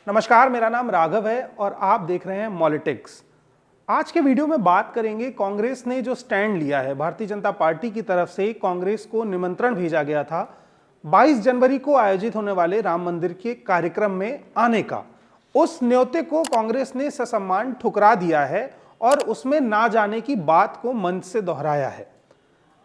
नमस्कार, मेरा नाम राघव है और आप देख रहे हैं मॉलिटिक्स। आज के वीडियो में बात करेंगे कांग्रेस ने जो स्टैंड लिया है। भारतीय जनता पार्टी की तरफ से कांग्रेस को निमंत्रण भेजा गया था 22 जनवरी को आयोजित होने वाले राम मंदिर के कार्यक्रम में आने का। उस न्योते को कांग्रेस ने ससम्मान ठुकरा दिया है और उसमें ना जाने की बात को मंच से दोहराया है।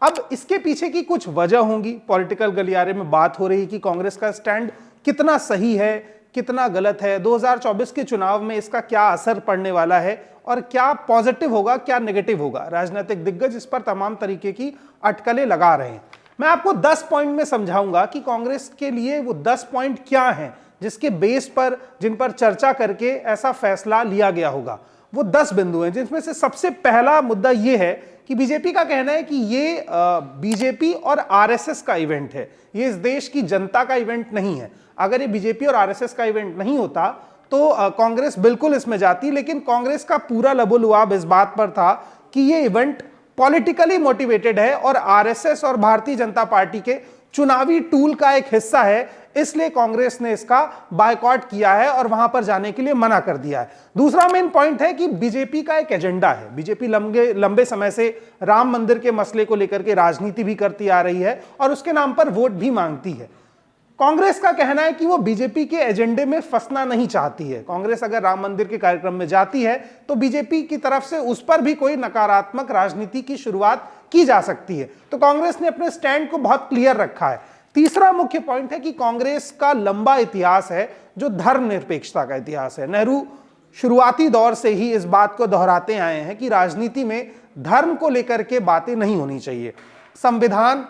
अब इसके पीछे की कुछ वजह होंगी। पॉलिटिकल गलियारे में बात हो रही कि कांग्रेस का स्टैंड कितना सही है, कितना गलत है, 2024 के चुनाव में इसका क्या असर पड़ने वाला है और क्या पॉजिटिव होगा, क्या नेगेटिव होगा। राजनीतिक दिग्गज इस पर तमाम तरीके की अटकलें लगा रहे हैं। मैं आपको 10 पॉइंट में समझाऊंगा कि कांग्रेस के लिए वो 10 पॉइंट क्या हैं जिसके बेस पर, जिन पर चर्चा करके ऐसा फैसला लिया गया होगा। वो 10 बिंदु हैं, जिसमें से सबसे पहला मुद्दा ये है कि बीजेपी का कहना है कि ये बीजेपी और आरएसएस का इवेंट है, ये इस देश की जनता का इवेंट नहीं है। अगर ये बीजेपी और आरएसएस का इवेंट नहीं होता तो कांग्रेस बिल्कुल इसमें जाती, लेकिन कांग्रेस का पूरा लबोलुआब इस बात पर था कि ये इवेंट पॉलिटिकली मोटिवेटेड है और आरएसएस और भारतीय जनता पार्टी के चुनावी टूल का एक हिस्सा है, इसलिए कांग्रेस ने इसका बायकॉट किया है और वहां पर जाने के लिए मना कर दिया है। दूसरा मेन पॉइंट है कि बीजेपी का एक एजेंडा है। बीजेपी लंबे समय से राम मंदिर के मसले को लेकर के राजनीति भी करती आ रही है और उसके नाम पर वोट भी मांगती है। कांग्रेस का कहना है कि वो बीजेपी के एजेंडे में फंसना नहीं चाहती है। कांग्रेस अगर राम मंदिर के कार्यक्रम में जाती है तो बीजेपी की तरफ से उस पर भी कोई नकारात्मक राजनीति की शुरुआत की जा सकती है। तो कांग्रेस ने अपने स्टैंड को बहुत क्लियर रखा है। तीसरा मुख्य पॉइंट है कि कांग्रेस का लंबा इतिहास है जो धर्मनिरपेक्षता का इतिहास है। नेहरू शुरुआती दौर से ही इस बात को दोहराते आए हैं कि राजनीति में धर्म को लेकर के बातें नहीं होनी चाहिए। संविधान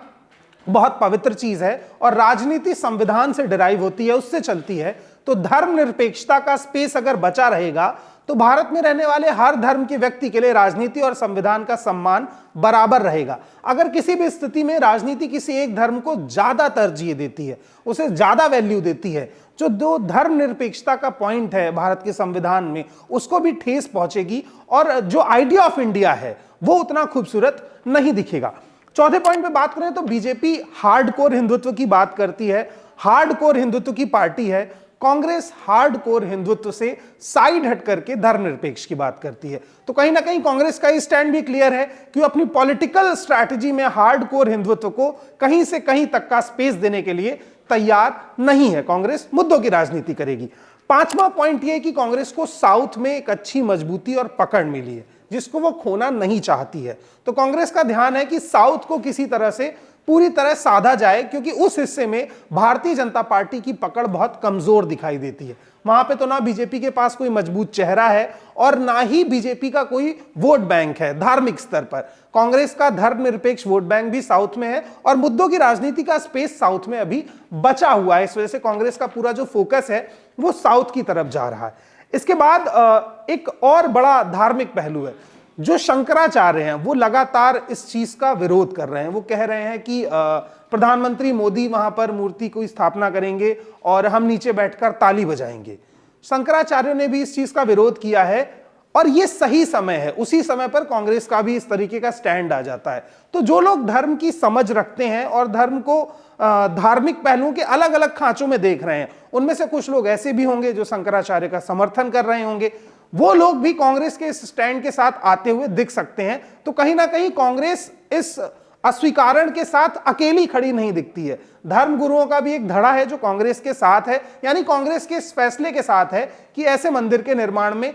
बहुत पवित्र चीज है और राजनीति संविधान से डिराइव होती है, उससे चलती है। तो धर्मनिरपेक्षता का स्पेस अगर बचा रहेगा तो भारत में रहने वाले हर धर्म के व्यक्ति के लिए राजनीति और संविधान का सम्मान बराबर रहेगा। अगर किसी भी स्थिति में राजनीति किसी एक धर्म को ज्यादा तरजीह देती है, उसे ज्यादा वैल्यू देती है, जो दो धर्मनिरपेक्षता का पॉइंट है भारत के संविधान में, उसको भी ठेस पहुंचेगी और जो आइडिया ऑफ इंडिया है वो उतना खूबसूरत नहीं दिखेगा। चौथे पॉइंट पे बात करें तो बीजेपी हार्डकोर हिंदुत्व की बात करती है, हार्डकोर हिंदुत्व की पार्टी है। कांग्रेस हार्डकोर हिंदुत्व से साइड हट करके धर्मनिरपेक्ष की बात करती है। तो कहीं ना कहीं कांग्रेस का स्टैंड भी क्लियर है कि वो अपनी पॉलिटिकल स्ट्रैटेजी में हार्डकोर हिंदुत्व को कहीं से कहीं तक का स्पेस देने के लिए तैयार नहीं है। कांग्रेस मुद्दों की राजनीति करेगी। पांचवा पॉइंट यह कि कांग्रेस को साउथ में एक अच्छी मजबूती और पकड़ मिली है जिसको वो खोना नहीं चाहती है। तो कांग्रेस का ध्यान है कि साउथ को किसी तरह से पूरी तरह साधा जाए, क्योंकि उस हिस्से में भारतीय जनता पार्टी की पकड़ बहुत कमजोर दिखाई देती है। वहां पे तो ना बीजेपी के पास कोई मजबूत चेहरा है और ना ही बीजेपी का कोई वोट बैंक है धार्मिक स्तर पर। कांग्रेस का धर्मनिरपेक्ष वोट बैंक भी साउथ में है और मुद्दों की राजनीति का स्पेस साउथ में अभी बचा हुआ है। इस वजह से कांग्रेस का पूरा जो फोकस है वो साउथ की तरफ जा रहा है। इसके बाद एक और बड़ा धार्मिक पहलू है। जो शंकराचार्य हैं वो लगातार इस चीज का विरोध कर रहे हैं। वो कह रहे हैं कि प्रधानमंत्री मोदी वहां पर मूर्ति की स्थापना करेंगे और हम नीचे बैठकर ताली बजाएंगे। शंकराचार्यों ने भी इस चीज का विरोध किया है और ये सही समय है। उसी समय पर कांग्रेस का भी इस तरीके का स्टैंड आ जाता है। तो जो लोग धर्म की समझ रखते हैं और धर्म को धार्मिक पहलुओं के अलग अलग खांचों में देख रहे हैं, उनमें से कुछ लोग ऐसे भी होंगे जो शंकराचार्य का समर्थन कर रहे होंगे। वो लोग भी कांग्रेस के इस स्टैंड के साथ आते हुए दिख सकते हैं। तो कहीं ना कहीं कांग्रेस इस अस्वीकरण के साथ अकेली खड़ी नहीं दिखती है। धर्म गुरुओं का भी एक धड़ा है जो कांग्रेस के साथ है, यानी कांग्रेस के इस फैसले के साथ है कि ऐसे मंदिर के निर्माण में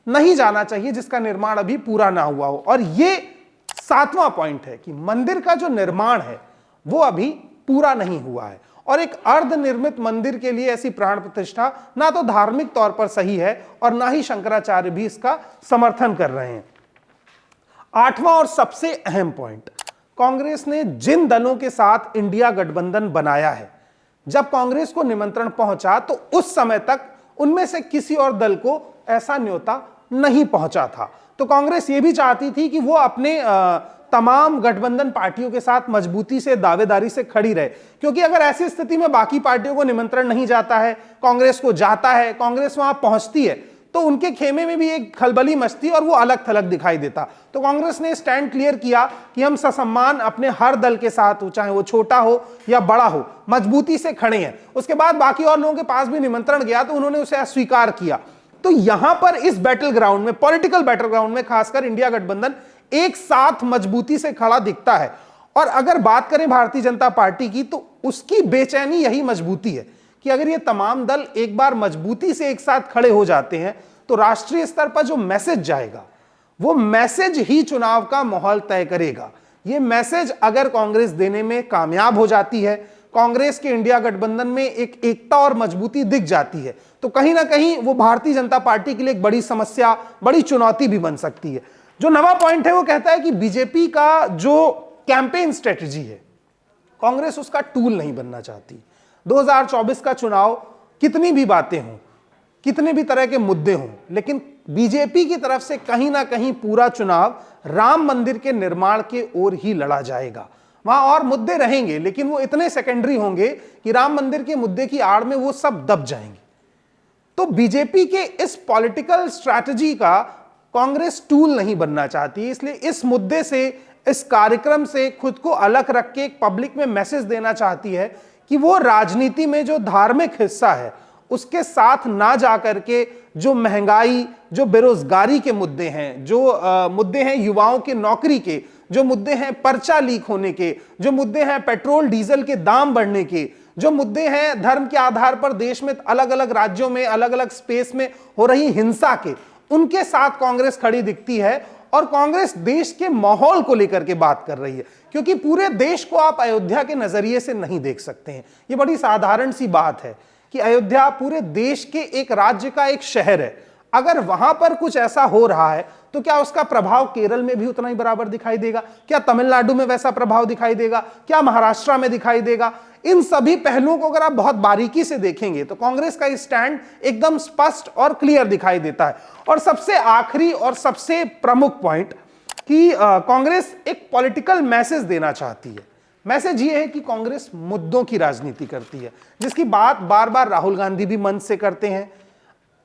नहीं जाना चाहिए जिसका निर्माण अभी पूरा ना हुआ हो। और ये सातवां पॉइंट है कि मंदिर का जो निर्माण है वो अभी पूरा नहीं हुआ है और एक अर्धनिर्मित मंदिर के लिए ऐसी प्राण प्रतिष्ठा ना तो धार्मिक तौर पर सही है और ना ही शंकराचार्य भी इसका समर्थन कर रहे हैं। आठवां और सबसे अहम पॉइंट, कांग्रेस ने जिन दलों के साथ इंडिया गठबंधन बनाया है, जब कांग्रेस को निमंत्रण पहुंचा तो उस समय तक उनमें से किसी और दल को ऐसा न्योता नहीं पहुंचा था। तो कांग्रेस ये भी चाहती थी कि वो अपने तमाम गठबंधन पार्टियों के साथ मजबूती से, दावेदारी से खड़ी रहे, क्योंकि अगर ऐसी स्थिति में बाकी पार्टियों को निमंत्रण नहीं जाता है, कांग्रेस को जाता है, कांग्रेस वहां पहुंचती है, तो उनके खेमे में भी एक खलबली मचती और वो अलग थलग दिखाई देता। तो कांग्रेस ने स्टैंड क्लियर किया कि हम ससम्मान अपने हर दल के साथ, चाहे वो छोटा हो या बड़ा हो, मजबूती से खड़े हैं। उसके बाद बाकी और लोगों के पास भी निमंत्रण गया तो उन्होंने उसे अस्वीकार किया। तो यहां पर इस बैटल ग्राउंड में, पॉलिटिकल बैटल ग्राउंड में, खासकर इंडिया गठबंधन एक साथ मजबूती से खड़ा दिखता है। और अगर बात करें भारतीय जनता पार्टी की, तो उसकी बेचैनी यही मजबूती है कि अगर ये तमाम दल एक बार मजबूती से एक साथ खड़े हो जाते हैं तो राष्ट्रीय स्तर पर जो मैसेज जाएगा वो मैसेज ही चुनाव का माहौल तय करेगा। ये मैसेज अगर कांग्रेस देने में कामयाब हो जाती है, कांग्रेस के इंडिया गठबंधन में एक एकता और मजबूती दिख जाती है, तो कहीं ना कहीं वो भारतीय जनता पार्टी के लिए एक बड़ी समस्या, बड़ी चुनौती भी बन सकती है। जो नवा पॉइंट है वो कहता है कि बीजेपी का जो कैंपेन स्ट्रेटजी है, कांग्रेस उसका टूल नहीं बनना चाहती। 2024 का चुनाव कितनी भी बातें हों, कितने भी तरह के मुद्दे हों, लेकिन बीजेपी की तरफ से कहीं ना कहीं पूरा चुनाव राम मंदिर के निर्माण के ओर ही लड़ा जाएगा। वहां और मुद्दे रहेंगे लेकिन वो इतने सेकेंडरी होंगे कि राम मंदिर के मुद्दे की आड़ में वो सब दब जाएंगे। तो बीजेपी के इस पॉलिटिकल स्ट्रैटेजी का कांग्रेस टूल नहीं बनना चाहती, इसलिए इस मुद्दे से, इस कार्यक्रम से खुद को अलग रख के एक पब्लिक में मैसेज देना चाहती है कि वो राजनीति में जो धार्मिक हिस्सा है उसके साथ ना जाकर के जो महंगाई, जो बेरोजगारी के मुद्दे हैं, जो मुद्दे हैं युवाओं के नौकरी के, जो मुद्दे हैं पर्चा लीक होने के, जो मुद्दे हैं पेट्रोल डीजल के दाम बढ़ने के, जो मुद्दे हैं धर्म के आधार पर देश में अलग अलग राज्यों में, अलग अलग स्पेस में हो रही हिंसा के, उनके साथ कांग्रेस खड़ी दिखती है। और कांग्रेस देश के माहौल को लेकर के बात कर रही है, क्योंकि पूरे देश को आप अयोध्या के नजरिए से नहीं देख सकते हैं। ये बड़ी साधारण सी बात है कि अयोध्या पूरे देश के एक राज्य का एक शहर है। अगर वहां पर कुछ ऐसा हो रहा है तो क्या उसका प्रभाव केरल में भी उतना ही बराबर दिखाई देगा? क्या तमिलनाडु में वैसा प्रभाव दिखाई देगा? क्या महाराष्ट्र में दिखाई देगा? इन सभी पहलुओं को अगर आप बहुत बारीकी से देखेंगे तो कांग्रेस का स्टैंड एकदम स्पष्ट और क्लियर दिखाई देता है। और सबसे आखिरी और सबसे प्रमुख पॉइंट कि कांग्रेस एक पॉलिटिकल मैसेज देना चाहती है। मैसेज ये है कि कांग्रेस मुद्दों की राजनीति करती है, जिसकी बात बार बार राहुल गांधी भी मंच से करते हैं।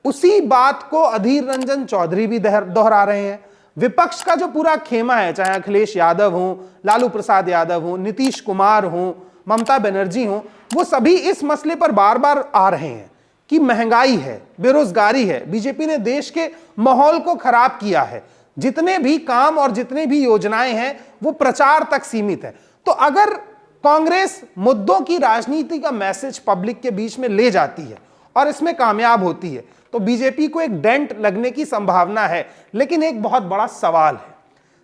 उसी बात को अधीर रंजन चौधरी भी दोहरा रहे हैं। विपक्ष का जो पूरा खेमा है, चाहे अखिलेश यादव हो, लालू प्रसाद यादव हो, नीतीश कुमार हो, ममता बनर्जी हो, वो सभी इस मसले पर बार बार आ रहे हैं कि महंगाई है, बेरोजगारी है, बीजेपी ने देश के माहौल को खराब किया है, जितने भी काम और जितने भी योजनाएं हैं वो प्रचार तक सीमित है। तो अगर कांग्रेस मुद्दों की राजनीति का मैसेज पब्लिक के बीच में ले जाती है और इसमें कामयाब होती है तो बीजेपी को एक डेंट लगने की संभावना है। लेकिन एक बहुत बड़ा सवाल है,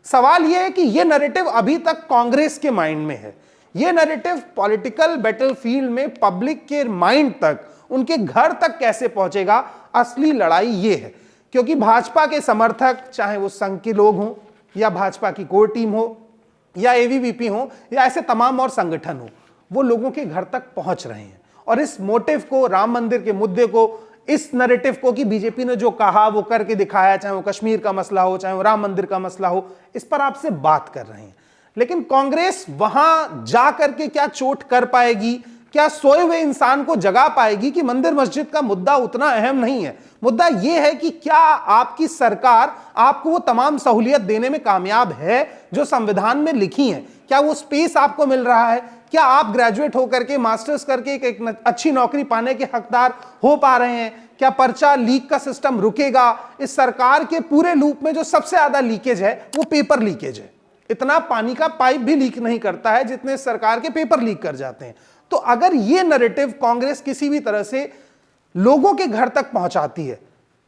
सवाल यह है कि यह नैरेटिव अभी तक कांग्रेस के माइंड में है। यह नैरेटिव पॉलिटिकल बैटलफील्ड में पब्लिक के माइंड तक, उनके घर तक कैसे पहुंचेगा? असली लड़ाई यह है, क्योंकि भाजपा के समर्थक, चाहे वो संघ के लोग हों या भाजपा की कोर टीम हो या एबीवीपी हो या ऐसे तमाम और संगठन हो, वो लोगों के घर तक पहुंच रहे हैं। और इस मोटिव को, राम मंदिर के मुद्दे को, इस नैरेटिव को कि बीजेपी ने जो कहा वो करके दिखाया, चाहे वो कश्मीर का मसला हो, चाहे वो राम मंदिर का मसला हो, इस पर आपसे बात कर रहे हैं। लेकिन कांग्रेस वहां जा करके क्या चोट कर पाएगी? क्या सोए हुए इंसान को जगा पाएगी कि मंदिर मस्जिद का मुद्दा उतना अहम नहीं है? मुद्दा यह है कि क्या आपकी सरकार आपको वो तमाम सहूलियत देने में कामयाब है जो संविधान में लिखी है? क्या वो स्पेस आपको मिल रहा है? क्या आप ग्रेजुएट होकर के, मास्टर्स करके एक अच्छी नौकरी पाने के हकदार हो पा रहे हैं? क्या पर्चा लीक का सिस्टम रुकेगा? इस सरकार के पूरे लूप में जो सबसे ज्यादा लीकेज है वो पेपर लीकेज है। इतना पानी का पाइप भी लीक नहीं करता है जितने सरकार के पेपर लीक कर जाते हैं। तो अगर ये नैरेटिव कांग्रेस किसी भी तरह से लोगों के घर तक पहुंचाती है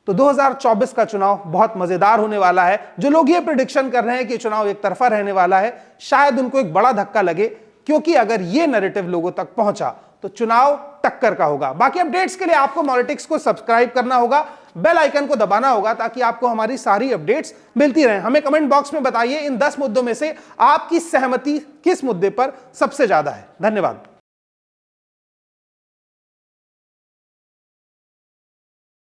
तो 2024 का चुनाव बहुत मजेदार होने वाला है। जो लोग ये प्रेडिक्शन कर रहे हैं कि चुनाव एक तरफा रहने वाला है, शायद उनको एक बड़ा धक्का लगे, क्योंकि अगर ये नैरेटिव लोगों तक पहुंचा तो चुनाव टक्कर का होगा। बाकी अपडेट्स के लिए आपको मॉलिटिक्स को सब्सक्राइब करना होगा, बेल आइकन को दबाना होगा ताकि आपको हमारी सारी अपडेट्स मिलती रहें। हमें कमेंट बॉक्स में बताइए इन 10 मुद्दों में से आपकी सहमति किस मुद्दे पर सबसे ज्यादा है। धन्यवाद।